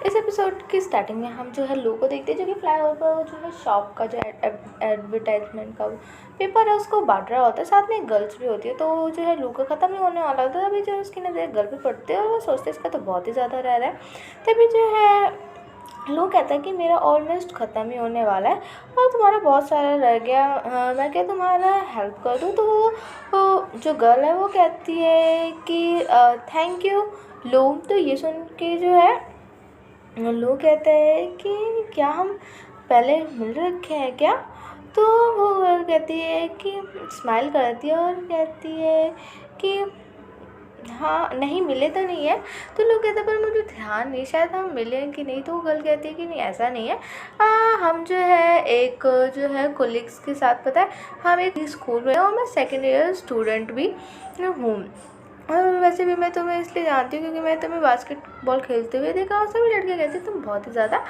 इस एपिसोड की स्टार्टिंग में हम जो है लू को देखते हैं, जो कि फ्लाईओवर पर जो है शॉप का जो एडवर्टाइजमेंट का पेपर है उसको बांट रहा होता है। साथ में गर्ल्स भी होती है। तो जो है लू का ख़त्म ही होने वाला होता है। तभी जो है उसकी नज़र गर्ल पे पड़ती है और वो सोचते हैं इसका तो बहुत ही ज़्यादा रह रहा है। तभी जो है लू कहता है कि मेरा ऑलमोस्ट ख़त्म ही होने वाला है और तुम्हारा बहुत सारा रह गया। मैं क्या तुम्हारा हेल्प कर दूँ? तो वो जो गर्ल है वो कहती है कि थैंक यू लू। तो ये सुन के जो है लोग कहते हैं कि क्या हम पहले मिल रखे हैं क्या? तो वो गर्ल कहती है कि स्माइल करती है और कहती है कि हाँ, नहीं मिले तो नहीं है। तो लोग कहते हैं पर मुझे ध्यान नहीं, शायद हम मिले हैं कि नहीं। तो वो गर्ल कहती है कि नहीं ऐसा नहीं है। हम जो है एक जो है कोलिग्स के साथ, पता है हम एक स्कूल में और मैं सेकेंड ईयर स्टूडेंट भी हूँ। और वैसे भी मैं तुम्हें इसलिए जानती हूँ क्योंकि मैं तुम्हें बास्केटबॉल खेलते हुए देखा और सभी लड़के कहते हैं तुम बहुत ही ज़्यादा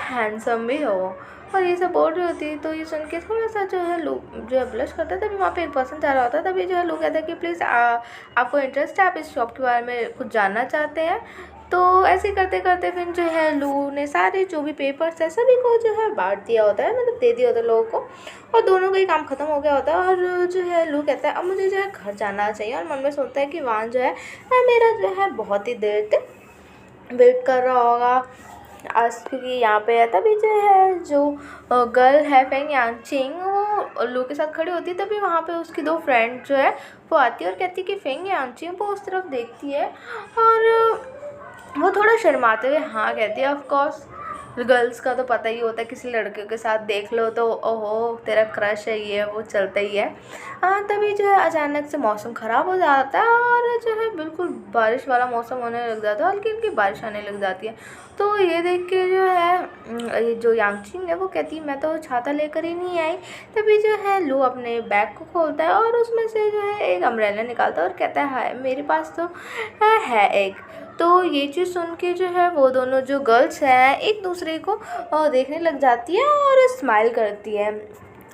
हैंडसम भी हो। और ये सब बोल रही होती है। तो ये सुन के थोड़ा सा जो है लोग जो है ब्लश करता है। तभी वहाँ पे एक पर्सन जा रहा होता है। तभी जो है लोग कहते हैं कि प्लीज़ आपको इंटरेस्ट है, आप इस शॉप के बारे में कुछ जानना चाहते हैं? तो ऐसे करते करते फिर जो है लू ने सारे जो भी पेपर्स है सभी को जो है बांट दिया होता है, मतलब दे दिया होता है लोगों को। और दोनों का ही काम ख़त्म हो गया होता है। और जो है लू कहता है अब मुझे जो है घर जाना चाहिए। और मन में सोचता है कि वहाँ जो है मेरा जो है बहुत ही देर तक वेट कर रहा होगा आज, क्योंकि यहाँ पे है। तभी जो है जो गर्ल है फेंग यांगचिंग वो लू के साथ खड़ी होती है। तभी वहाँ पे उसकी दो फ्रेंड जो है वो आती है और कहती है कि फेंग यांगचिंग वो उस तरफ देखती है और वो थोड़ा शर्माते हुए हाँ कहती है। ऑफ कोर्स गर्ल्स का तो पता ही होता है, किसी लड़के के साथ देख लो तो ओहो तेरा क्रश है, ये वो चलता ही है। तभी जो है अचानक से मौसम ख़राब हो जाता है और जो है बिल्कुल बारिश वाला मौसम होने लग जाता है, हल्की हल्की बारिश आने लग जाती है। तो ये देख के जो है ये जो यांगचिंग है वो कहती है मैं तो छाता लेकर ही नहीं आई। तभी जो है लू अपने बैग को खोलता है और उसमें से जो है एक अम्ब्रेला निकालता है और कहता है मेरे पास तो है एक। तो ये चीज़ सुन के जो है वो दोनों जो गर्ल्स हैं एक दूसरे को देखने लग जाती है और स्माइल करती है।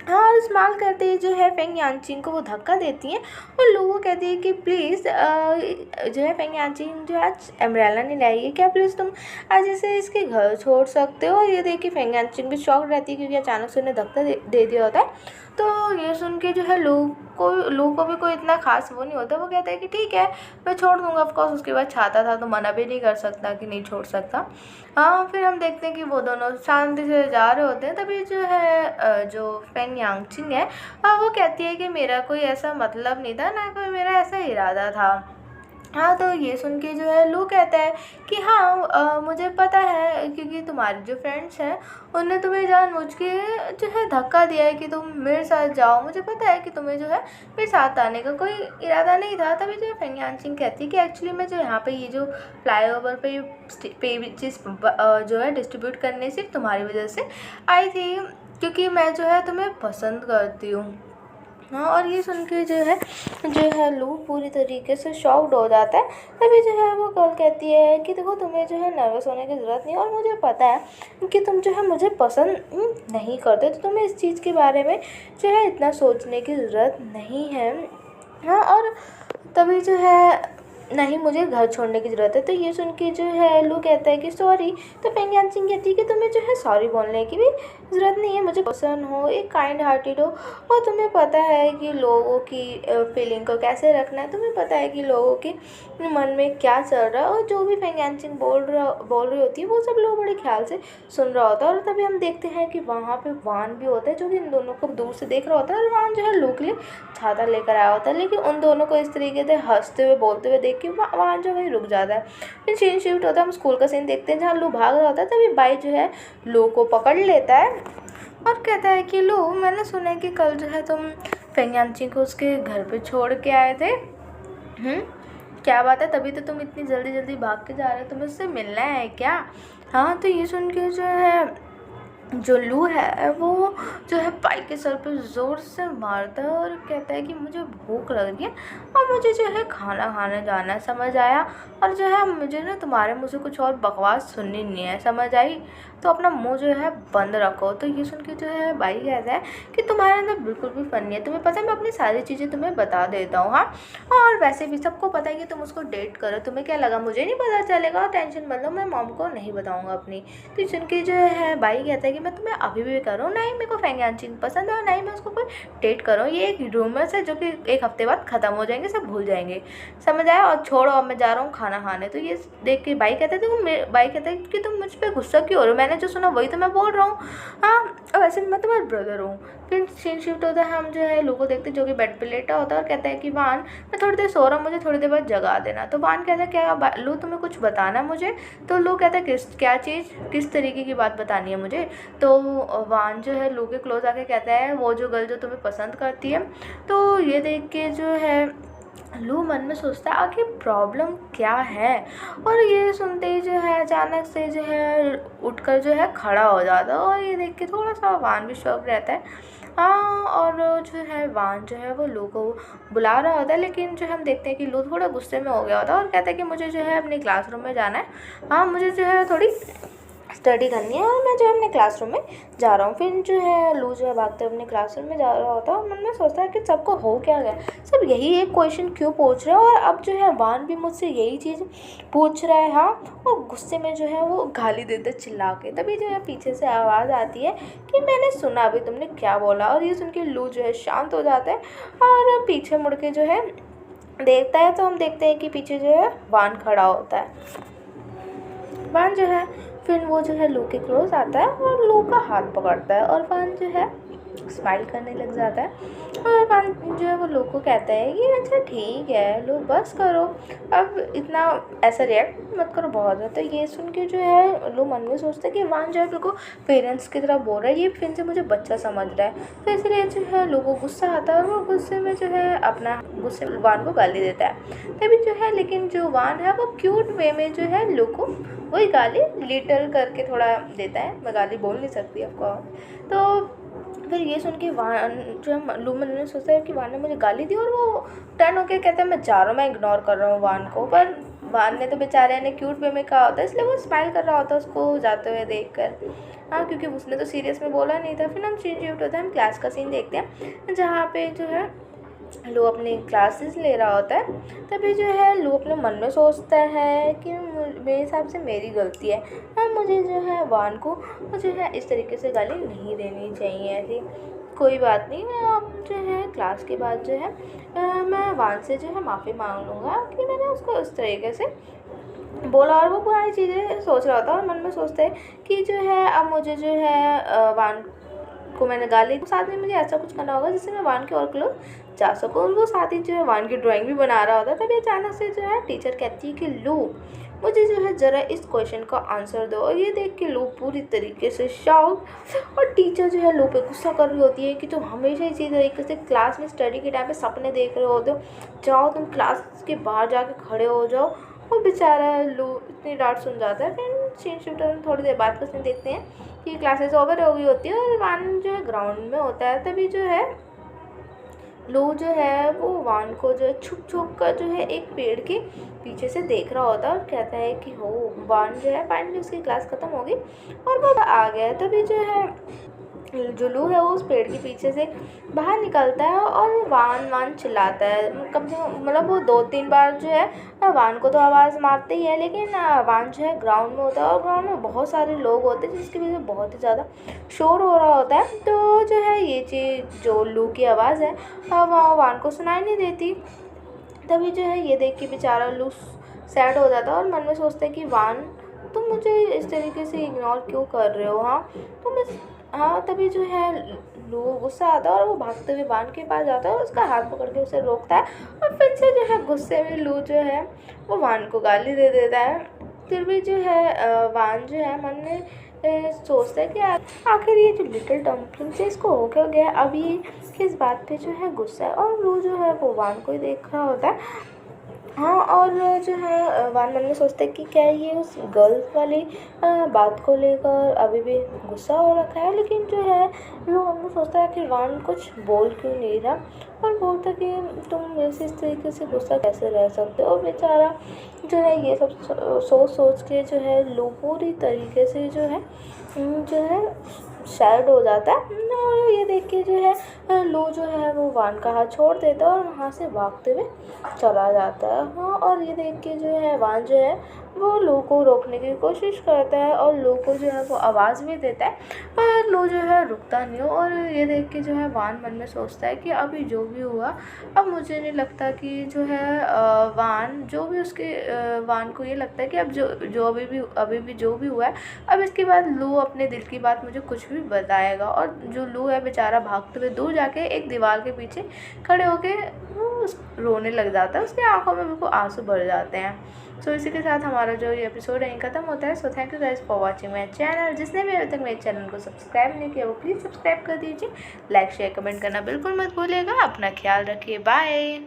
और स्माइल करते ही जो है फेंग यांगचिंग को वो धक्का देती हैं और लोगों कहती है कि प्लीज़ जो है फेंग यांगचिंग जो आज अम्ब्रेला नहीं लाई है, क्या प्लीज़ तुम आज इसे इसके घर छोड़ सकते हो? और ये देख के फेंग यांगचिंग भी शॉक रहती है क्योंकि अचानक से उन्हें धक्का दे दिया होता है। तो ये सुन के जो है लू को भी कोई इतना खास वो नहीं होता। वो कहता है कि ठीक है मैं छोड़ दूंगा। ऑफकोर्स उसके बाद छाता था तो मना भी नहीं कर सकता कि नहीं छोड़ सकता। फिर हम देखते हैं कि वो दोनों शांति से जा रहे होते हैं। तभी जो है जो फेंग यांगचिंग है वो कहती है कि मेरा कोई ऐसा मतलब नहीं था, ना कोई मेरा ऐसा इरादा था। तो ये सुन के जो है लू कहता है कि हाँ मुझे पता है क्योंकि तुम्हारे जो फ्रेंड्स हैं उन्होंने तुम्हें जानबूझ के जो है धक्का दिया है कि तुम मेरे साथ जाओ। मुझे पता है कि तुम्हें जो है मेरे साथ आने का कोई इरादा नहीं था। तभी जो है फेंग यांगचिंग कहती है कि एक्चुअली मैं जो यहाँ पे ये जो फ्लाईओवर पे चीज़ जो है डिस्ट्रीब्यूट करने सिर्फ तुम्हारी वजह से आई थी, क्योंकि मैं जो है तुम्हें पसंद करती हूँ। और ये सुन के जो है लू पूरी तरीके से शॉक्ड हो जाता है। तभी जो है वो गर्ल कहती है कि देखो तुम्हें जो है नर्वस होने की ज़रूरत नहीं, और मुझे पता है कि तुम जो है मुझे पसंद नहीं करते, तो तुम्हें इस चीज़ के बारे में जो है इतना सोचने की ज़रूरत नहीं है। और तभी जो है नहीं मुझे घर छोड़ने की ज़रूरत है। तो ये सुन के जो है लू कहता है कि सॉरी। तो फेंग यांगचिंग कहती है कि तुम्हें जो है सॉरी बोलने की भी ज़रूरत नहीं है, मुझे पसंद हो, एक काइंड हार्टेड हो और तुम्हें पता है कि लोगों की फीलिंग को कैसे रखना है, तुम्हें पता है कि लोगों के मन में क्या चल रहा है। और जो भी फेंग यांगचिंग बोल रही होती है वो सब लोग बड़े ख्याल से सुन रहा होता है। और तभी हम देखते हैं कि वहाँ पे वान भी होता है जो कि इन दोनों को दूर से देख रहा होता है। और वान जो है लू के लिए छाता लेकर आया होता है, लेकिन उन दोनों को इस तरीके से हंसते हुए बोलते हुए देख के वहाँ जो वही रुक जाता है। फिर सीन शिफ्ट होता है, हम स्कूल का सीन देखते हैं जहाँ लू भाग रहा होता है। तभी बाई जो है लू को पकड़ लेता है और कहता है कि लू मैंने सुना है कि कल जो है तुम फेंग यांगचिंग को उसके घर पे छोड़ के आए थे। क्या बात है, तभी तो तुम इतनी जल्दी जल्दी भाग के जा रहे हो, तुम्हें उससे मिलना है क्या? तो ये सुन के जो है जो लू है वो जो है पाई के सर पे ज़ोर से मारता है और कहता है कि मुझे भूख लग रही है और मुझे जो है खाना खाने जाना है, समझ आया। और जो है मुझे ना तुम्हारे मुँह से कुछ और बकवास सुननी नहीं है, समझ आई। तो अपना मुंह जो है बंद रखो। तो ये सुन के जो है भाई कहता है कि तुम्हारे अंदर बिल्कुल भी फन नहीं है, तुम्हें पता है मैं अपनी सारी चीज़ें तुम्हें बता देता हूँ। हाँ, और वैसे भी सबको पता है कि तुम उसको डेट करो, तुम्हें क्या लगा मुझे नहीं पता चलेगा, टेंशन मत लो, मैं मॉम को नहीं बताऊँगा अपनी। तो सुन के जो है भाई कहता है कि मैं तुम्हें अभी भी करूँ, ना ही मेरे को फेंग पसंद है और ना ही मैं उसको कोई डेट करूँ, ये एक रूमर्स है जो कि एक हफ्ते बाद ख़त्म हो जाएंगे, सब भूल जाएंगे, समझ आया। और छोड़ो, अब मैं जा रहा हूँ खाना खाने। तो ये देख के भाई कहता है भाई कहता है कि तुम मुझ पर गुस्सा क्यों हो रहे हो, मैंने जो सुना वही तो मैं बोल रहा हूँ। हाँ, और वैसे भी मैं तुम्हारा ब्रदर हूँ। फिर सीन शिफ्ट होता है, हम जो है लोगों को देखते जो कि बेड पे लेटा होता है और कहता है कि वान मैं थोड़ी देर सो रहा हूँ, मुझे थोड़ी देर बाद जगा देना। तो वान कहता है क्या लू तुम्हें कुछ बताना मुझे। तो लू कहता है क्या चीज़, किस तरीके की बात बतानी है मुझे। तो वान जो है लू के क्लोज आके कहता है वो जो गर्ल जो तुम्हें पसंद करती है। तो ये देख के जो है लू मन में सोचता है आखिर प्रॉब्लम क्या है। और ये सुनते ही जो है अचानक से जो है उठकर जो है खड़ा हो जाता है और ये देख के थोड़ा सा वान भी शॉक रहता है। हाँ, और जो है वान जो है वो लू को बुला रहा होता है, लेकिन जो हम देखते हैं कि लू थोड़ा गुस्से में हो गया होता है और कहता है कि मुझे जो है अपने क्लासरूम में जाना है। हाँ, मुझे जो है थोड़ी स्टडी करनी है और मैं जो है अपने क्लासरूम में जा रहा हूँ। फिर जो है लू जो है भागते अपने क्लासरूम में जा रहा होता है और मन में सोचता है कि सबको हो क्या गया, सब यही एक क्वेश्चन क्यों पूछ रहे हैं और अब जो है वान भी मुझसे यही चीज़ पूछ रहा है। हाँ, और गुस्से में जो है वो गाली देते चिल्ला के। तभी जो है पीछे से आवाज़ आती है कि मैंने सुना अभी तुमने क्या बोला। और ये सुन के लू जो है शांत हो जाता है और पीछे मुड़ के जो है देखता है। तो हम देखते हैं कि पीछे जो है वान खड़ा होता है। वान जो है फिर वो जो है लू के क्लोज आता है और लू का हाथ पकड़ता है और वान जो है स्माइल करने लग जाता है। और वान जो है वो लू को कहता है कि अच्छा ठीक है लू बस करो, अब इतना ऐसा रिएक्ट मत करो बहुत है। तो ये सुन के जो है लू मन में सोचता है कि वान जो है लू को पेरेंट्स की तरह बोल रहा है, ये फिर से मुझे बच्चा समझ रहा है। तो इसलिए जो है लू को गुस्सा आता है और वो गुस्से में जो है अपना गुस्से वान को गाली देता है। तभी जो है लेकिन जो वान है वो क्यूट वे में जो है लू को वही गाली लिटल करके थोड़ा देता है, मैं गाली बोल नहीं सकती आपको। तो फिर ये सुन के वान जो है लू मन में सोचता है कि वान ने मुझे गाली दी और वो टर्न होकर कहता है मैं जा रहा हूँ, मैं इग्नोर कर रहा हूँ वान को। पर वान ने तो बेचारे ने क्यूट वे में कहा होता है, इसलिए वो स्माइल कर रहा होता है उसको जाते हुए देख कर। हाँ, क्योंकि उसने तो सीरियस में बोला नहीं था। फिर हम सीन शिफ्ट होता है, हम क्लास का सीन देखते हैं जहाँ पे जो है लू अपनी क्लासेस ले रहा होता है। तभी जो है लू अपने मन में सोचता है कि मेरे हिसाब से मेरी गलती है, हाँ मुझे जो है वान को मुझे है इस तरीके से गाली नहीं देनी चाहिए ऐसी। कोई बात नहीं, मैं अब जो है क्लास के बाद जो है मैं वान से जो है माफ़ी मांग लूँगा कि मैंने उसको इस तरीके से बोला। और वो पुरानी चीज़ें सोच रहा था और मन में सोचता है कि जो है अब मुझे जो है वान को मैंने गाली साथ में मुझे ऐसा कुछ करना होगा जिससे मैं वान के और क्लोज जा सकूँ। और वो साथ ही जो है वान की ड्राइंग भी बना रहा होता है। तभी अचानक से जो है टीचर कहती है कि लू मुझे जो है ज़रा इस क्वेश्चन का आंसर दो। और ये देख के लू पूरी तरीके से शॉक, और टीचर जो है लू पे गुस्सा कर रही होती है कि तुम हमेशा इसी तरीके से क्लास में स्टडी के टाइम पे सपने देख रहे होते हो, जाओ तुम क्लास के बाहर जाके खड़े हो जाओ। और बेचारा लू इतनी डांट सुन जाता है। फिर सीन शिफ्ट में थोड़ी देर बाद का देखते हैं कि क्लासेस ओवर हो गई होती है और वान जो है ग्राउंड में होता है। तभी जो है लू जो है वो वान को जो है छुप छुप कर जो है एक पेड़ के पीछे से देख रहा होता है और कहता है कि हो वान जो है फाइनली उसकी क्लास ख़त्म हो गई और वो आ गया। तभी जो है जो लू है वो उस पेड़ के पीछे से बाहर निकलता है और वान वान चिल्लाता है। कम से कम मतलब वो 2-3 बार जो है वान को तो आवाज़ मारते ही है, लेकिन वान जो है ग्राउंड में होता है और ग्राउंड में बहुत सारे लोग होते हैं जिसकी वजह से बहुत ही ज़्यादा शोर हो रहा होता है। तो जो है ये चीज़ जो लू की आवाज़ है वहाँ वान को सुनाई नहीं देती। तभी जो है ये देख के बेचारा लू सैड हो जाता है और मन में सोचता है कि वान तुम मुझे इस तरीके से इग्नोर क्यों कर रहे हो। हाँ, तभी जो है लू गुस्सा आता है और वो भागते हुए वान के पास जाता है और उसका हाथ पकड़ के उसे रोकता है। और फिर से जो है गुस्से में लू जो है वो वान को गाली दे देता है। फिर भी जो है वान जो है मन में सोचता है कि आखिर ये जो लिटिल डम्पलिंग से इसको हो क्या गया, अभी किस बात पे जो है गुस्सा है। और लू जो है वो वान को ही देख रहा होता है। हाँ, और जो है वान मन में सोचता है कि क्या ये उस गर्ल्स वाली बात को लेकर अभी भी गुस्सा हो रखा है, लेकिन जो है वो मन में सोचता है कि वान कुछ बोल क्यों नहीं रहा, और बोलता कि तुम मेरे से इस तरीके से गुस्सा कैसे रह सकते हो। बेचारा जो है ये सब सोच सोच के जो है लो पूरी तरीके से जो है सैड हो जाता है, और ये देख के जो है लो जो है वो वान का हाथ छोड़ देता है और वहाँ से भागते हुए चला जाता है। हाँ, और ये देख के जो है वान जो है वो लो को रोकने की कोशिश करता है, और लो को जो है वो आवाज़ भी देता है, पर लो जो है रुकता नहीं हो। और ये देख के जो है वान मन में सोचता है कि अभी जो भी हुआ, अब मुझे नहीं लगता कि जो है वान जो भी उसके वान को ये लगता है कि अब जो अभी भी जो भी हुआ है, अब इसके बाद लो अपने दिल की बात मुझे कुछ भी बताएगा। और जो लो है बेचारा भागते हुए दूर जाके एक दीवार के पीछे खड़े होके वो रोने लग जाता है, उसकी आंखों में बिल्कुल आंसू भर जाते हैं। सो इसी के साथ हमारा जो ये एपिसोड यहीं खत्म होता है। So thank you guys for watching my channel. जिसने भी अभी तक मेरे चैनल को सब्सक्राइब नहीं किया वो प्लीज़ सब्सक्राइब कर दीजिए। लाइक शेयर कमेंट करना बिल्कुल मत भूलिएगा। अपना ख्याल रखिए। बाय।